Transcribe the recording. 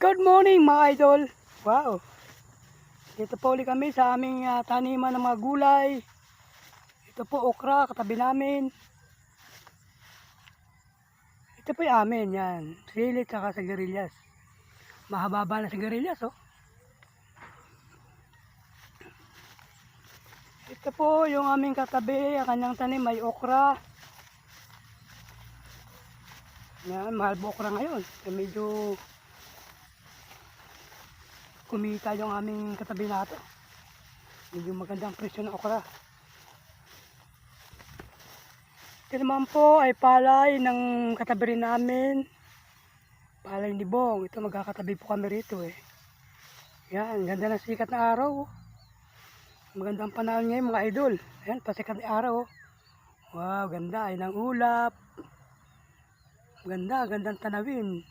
Good morning mga idol. Wow. Dito po ulit kami sa aming taniman ng mga gulay. Ito po okra katabi namin. Ito po yung amin yan. Sili at sigarilyas. Mahababa na sigarilyas oh. Ito po yung aming katabi. Ang kanyang tanim may okra. Yan, mahal po okra ngayon. Medyo kumita yung aming katabi natin. Medyo magandang presyo ng okra. Ito naman po ay palay ng katabi rin namin. Palay ni Bong. Ito magkakatabi po kami rito eh. Yan, ganda ng sikat na araw. Magandang panahon ngayon mga idol. Yan, pasikat na araw. Wow, ganda ay ng ulap. Ganda, gandang tanawin.